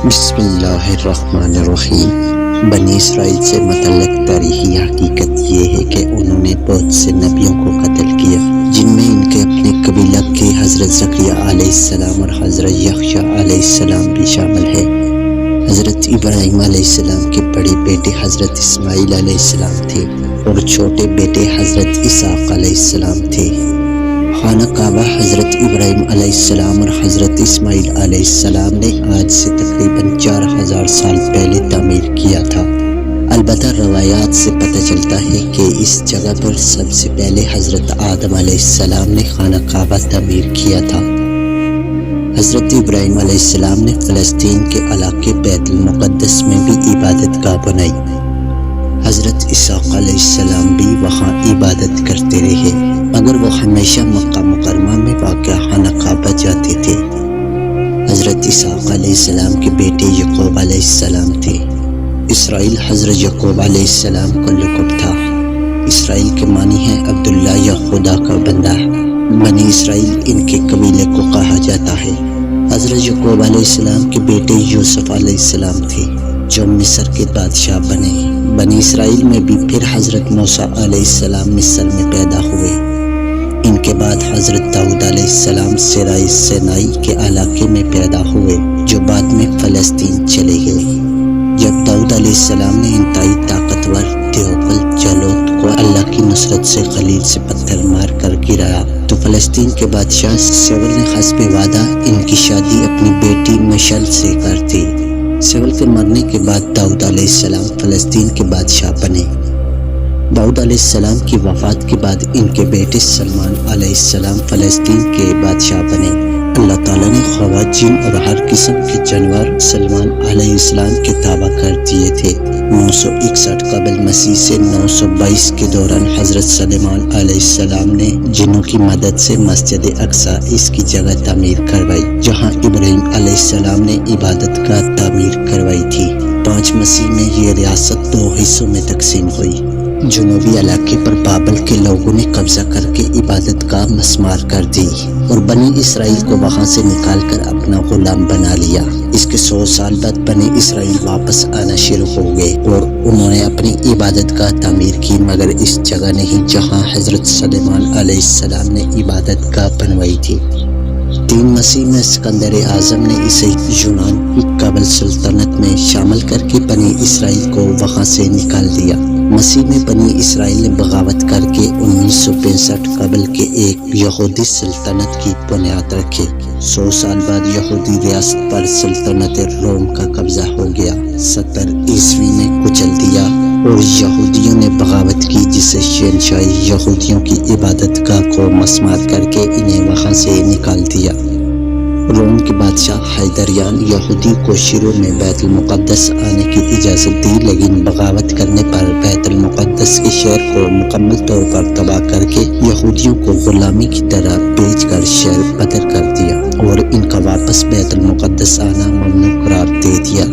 بسم اللہ الرحمن الرحیم۔ بنی اسرائیل سے متعلق تاریخی حقیقت یہ ہے کہ انہوں نے بہت سے نبیوں کو قتل کیا، جن میں ان کے اپنے قبیلہ کے حضرت زکریا علیہ السلام اور حضرت یحییٰ علیہ السلام بھی شامل ہے۔ حضرت ابراہیم علیہ السلام کے بڑے بیٹے حضرت اسماعیل علیہ السلام تھے اور چھوٹے بیٹے حضرت اسحاق علیہ السلام تھے۔ خانہ کعبہ حضرت ابراہیم علیہ السلام اور حضرت اسماعیل علیہ السلام نے آج سے تقریباً 4000 سال پہلے تعمیر کیا تھا۔ البتہ روایات سے پتہ چلتا ہے کہ اس جگہ پر سب سے پہلے حضرت آدم علیہ السلام نے خانہ کعبہ تعمیر کیا تھا۔ حضرت ابراہیم علیہ السلام نے فلسطین کے علاقے بیت المقدس میں بھی عبادت گاہ بنائی۔ حضرت اسحاق علیہ السلام بھی وہاں عبادت کرتے رہے، مگر وہ ہمیشہ مکہ مکرمہ میں واقع خانہ کعبہ جاتے تھے۔ حضرت اسحاق علیہ السلام کے بیٹے یعقوب علیہ السلام تھے۔ اسرائیل حضرت یعقوب علیہ السلام کا لقب تھا۔ اسرائیل کے معنی ہے عبداللہ یا خدا کا بندہ۔ بنی اسرائیل ان کے قبیلے کو کہا جاتا ہے۔ حضرت یعقوب علیہ السلام کے بیٹے یوسف علیہ السلام تھے جو مصر کے بادشاہ بنے۔ بنی اسرائیل میں بھی پھر حضرت موسیٰ علیہ السلام مصر میں پیدا ہوئے۔ ان کے بعد حضرت داؤد علیہ السلام سرائے سینائی کے علاقے میں پیدا ہوئے، جو بعد میں فلسطین چلے گئے۔ جب داؤد علیہ السلام نے انتہائی طاقتور دیوبل جالوت کو اللہ کی نصرت سے خلیل سے پتھر مار کر گرایا تو فلسطین کے بادشاہ سول نے حسب وعدہ ان کی شادی اپنی بیٹی مشل سے کر دی۔ سول کے مرنے کے بعد داؤد علیہ السلام فلسطین کے بادشاہ بنے۔ داؤد علیہ السلام کی وفات کے بعد ان کے بیٹے سلمان علیہ السلام فلسطین کے بادشاہ بنے۔ اللہ تعالیٰ نے خواتین اور ہر قسم کے جانور سلمان علیہ السلام کے تابع کر دیے تھے۔ 961 قبل مسیح سے 922 کے دوران حضرت سلیمان علیہ السلام نے جنوں کی مدد سے مسجد اقصی اس کی جگہ تعمیر کروائی، جہاں ابراہیم علیہ السلام نے عبادت گاہ تعمیر کروائی تھی۔ 5 مسیح میں یہ ریاست 2 حصوں میں تقسیم ہوئی۔ جنوبی علاقے پر بابل کے لوگوں نے قبضہ کر کے عبادت گاہ مسمار کر دی اور بنی اسرائیل کو وہاں سے نکال کر اپنا غلام بنا لیا۔ اس کے 100 سال بعد بنی اسرائیل واپس آنا شروع ہو گئے اور انہوں نے اپنی عبادت گاہ تعمیر کی، مگر اس جگہ نہیں جہاں حضرت سلیمان علیہ السلام نے عبادت گاہ بنوائی تھی۔ 3 مسیح میں اسکندر اعظم نے اسے یونان کی قبل سلطنت میں شامل کر کے بنی اسرائیل کو وہاں سے نکال دیا۔ مسیح میں بنی اسرائیل نے بغاوت کر کے 1965 قبل کے ایک یہودی سلطنت کی بنیاد رکھی۔ 100 سال بعد یہودی ریاست پر سلطنت روم کا قبضہ ہو گیا۔ 70 عیسوی میں کچل دیا اور یہودیوں نے بغاوت کی، جسے شہنشاہی یہودیوں کی عبادت گاہ کو مسمار کر کے انہیں وہاں سے نکال دیا۔ روم کے بادشاہ حیدریان یہودی کو شروع میں بیت المقدس آنے کی اجازت دی، لیکن بغاوت کرنے پر بیت المقدس کے شہر کو مکمل طور پر تباہ کر کے یہودیوں کو غلامی کی طرح بیچ کر شہر بدر کر دیا اور ان کا واپس بیت المقدس آنا ممنوع قرار دے دیا۔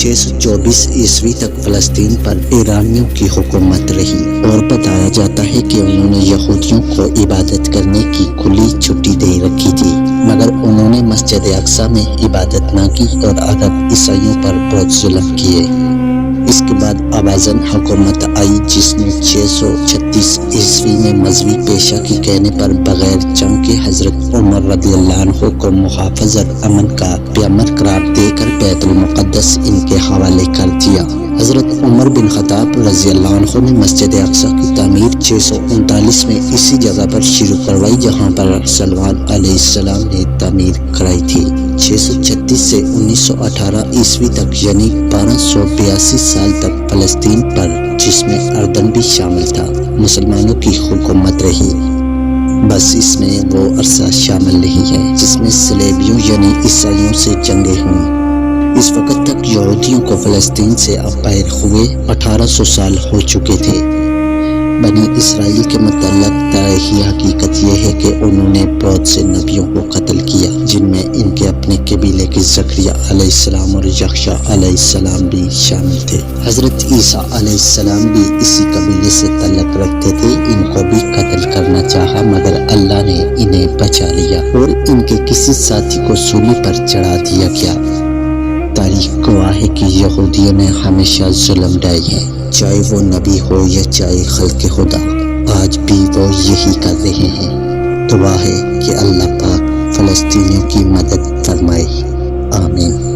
624 عیسوی تک فلسطین پر ایرانیوں کی حکومت رہی اور بتایا جاتا ہے کہ انہوں نے یہودیوں کو عبادت کرنے کی کھلی چھٹی دے رکھی تھی، مگر انہوں نے مسجد اقصی میں عبادت نہ کی اور عرب عیسائیوں پر بہت ظلم کیے۔ اس کے بعد آبازن حکومت آئی، جس نے 636 عیسوی میں مذہبی پیشہ کی کہنے پر بغیر جنگ کے حضرت عمر رضی اللہ عنہ کو محافظت امن کا پیامبر قرار دے کر بیت المقدس ان کے حوالے کر دیا۔ حضرت عمر بن خطاب رضی اللہ عنہ نے مسجد اقصی کی تعمیر 639 میں اسی جگہ پر شروع کروائی جہاں پر سلمان علیہ السلام نے تعمیر کرائی تھی۔ 636 سے 1918 عیسوی تک یعنی 1282 سال تک فلسطین پر، جس میں اردن بھی شامل تھا، مسلمانوں کی حکومت رہی۔ بس اس میں وہ عرصہ شامل نہیں ہے جس میں صلیبیوں یعنی عیسائیوں سے جنگیں ہوئیں۔ اس وقت تک یہودیوں کو فلسطین سے باہر ہوئے 1800 سال ہو چکے تھے۔ بنی اسرائیل کے متعلق تاریخی حقیقت یہ ہے کہ انہوں نے بہت سے نبیوں کو قتل کیا، جن میں ان کے اپنے قبیلے کے زکریا علیہ السلام اور یحییٰ علیہ السلام بھی شامل تھے۔ حضرت عیسیٰ علیہ السلام بھی اسی قبیلے سے تعلق رکھتے تھے۔ ان کو بھی قتل کرنا چاہا، مگر اللہ نے انہیں بچا لیا اور ان کے کسی ساتھی کو سولی پر چڑھا دیا گیا۔ کہ یہودیوں نے ہمیشہ ظلم ڈھائے ہیں، چاہے وہ نبی ہو یا چاہے خلق خدا، آج بھی وہ یہی کر رہے ہیں۔ دعا ہے کہ اللہ پاک فلسطینیوں کی مدد فرمائے، آمین۔